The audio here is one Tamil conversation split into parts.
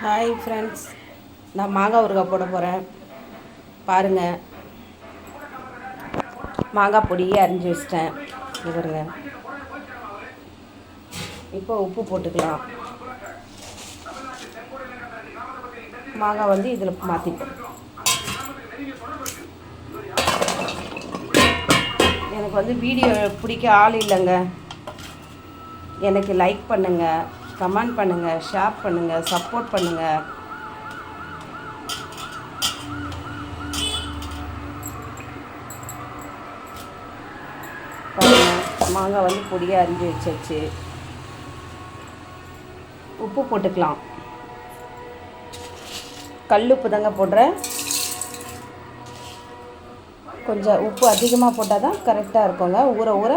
ஹாய் ஃப்ரெண்ட்ஸ், நான் மாங்காய் ஊறுகாய் போட போகிறேன். பாருங்கள், மாங்காய் பொடியே அரிஞ்சு வச்சிட்டேன். பாருங்க. இப்போ உப்பு போட்டுக்கலாம். மாங்காய் வந்து இதில் மாற்றிப்போம். எனக்கு வந்து வீடியோ பிடிக்க ஆள் இல்லைங்க. எனக்கு லைக் பண்ணுங்கள், கமெண்ட் பண்ணுங்கள், ஷேர் பண்ணுங்கள், சப்போர்ட் பண்ணுங்கள். மாங்காய் வந்து பொடியாக அரிஞ்சு வச்சாச்சு. உப்பு போட்டுக்கலாம். கல் உப்பு தாங்க போடுறேன். கொஞ்சம் உப்பு அதிகமாக போட்டால் தான் கரெக்டாக இருக்குங்க. ஊற ஊற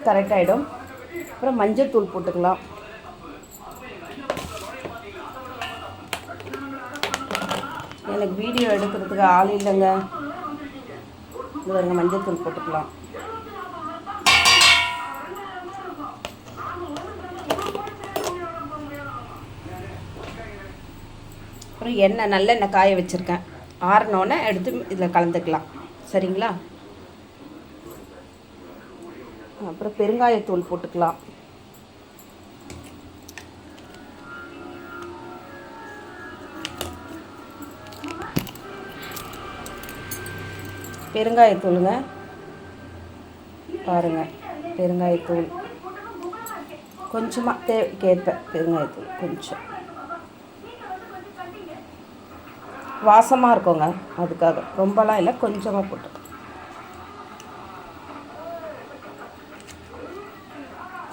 கரெக்டாகிடும். அப்புறம் மஞ்சள் தூள் போட்டுக்கலாம். எனக்கு வீடியோ எடுக்கிறதுக்கு ஆள் இல்லைங்க. இது மஞ்சள் தூள் போட்டுக்கலாம். அப்புறம் எண்ணெய் நல்லெண்ணெய் காய வச்சுருக்கேன். ஆறினோன்னே எடுத்து இதில் கலந்துக்கலாம். சரிங்களா? அப்புறம் பெருங்காயத்தூள் போட்டுக்கலாம். பெருங்காயத்தூளுங்க, பாருங்கள். பெருங்காயத்தூள் கொஞ்சமாக தேவைக்கேற்ப பெருங்காயத்தூள் கொஞ்சம் வாசமாக இருக்குங்க, அதுக்காக. ரொம்பலாம் இல்லை, கொஞ்சமாக போட்டு.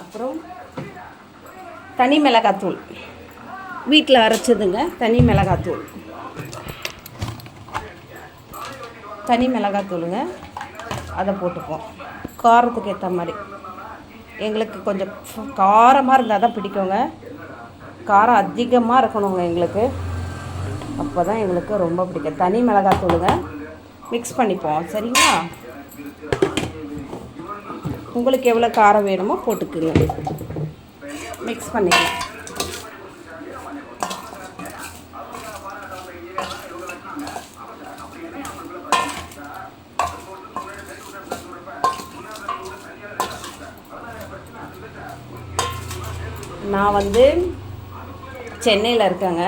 அப்புறம் தனி மிளகாத்தூள், வீட்டில் அரைச்சதுங்க. தனி மிளகாத்தூள், தனி மிளகாத்தூளுங்க. அதை போட்டுப்போம் காரத்துக்கு ஏற்ற மாதிரி. எங்களுக்கு கொஞ்சம் காரமாக இருந்தால் தான் பிடிக்குங்க. காரம் அதிகமாக இருக்கணுங்க எங்களுக்கு. அப்போ தான் எங்களுக்கு ரொம்ப பிடிக்கும். தனி மிளகாத்தூளுங்க. மிக்ஸ் பண்ணிப்போம். சரிங்களா? உங்களுக்கு எவ்வளோ காரம் வேணுமோ போட்டுக்குங்க. மிக்ஸ் பண்ணிக்கலாம். நான் வந்து சென்னையில் இருக்கேங்க.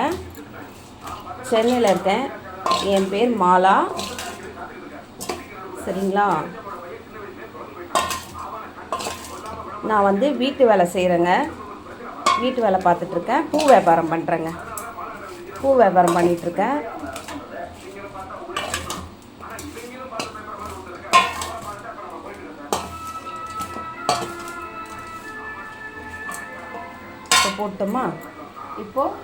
சென்னையில் இருக்கேன். என் பேர் மாலா. சரிங்களா? நான் வந்து வீட்டு வேலை செய்கிறேங்க. வீட்டு வேலை பார்த்துட்ருக்கேன். பூ வியாபாரம் பண்ணுறேங்க. பூ வியாபாரம் பண்ணிகிட்ருக்கேன். இப்போ போட்டோமா? இப்போது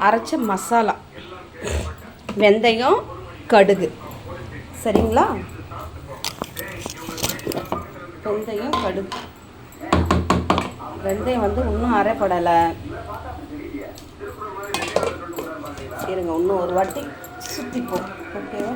அரைச்ச மசாலா, வெந்தயம், கடுகு. சரிங்களா? வெந்தயம், கடுகு. வெந்தயம் வந்து இன்னும் அரைப்படலை. இருங்க, இன்னும் ஒரு வாட்டி சுற்றிப்போம். ஓகேவா?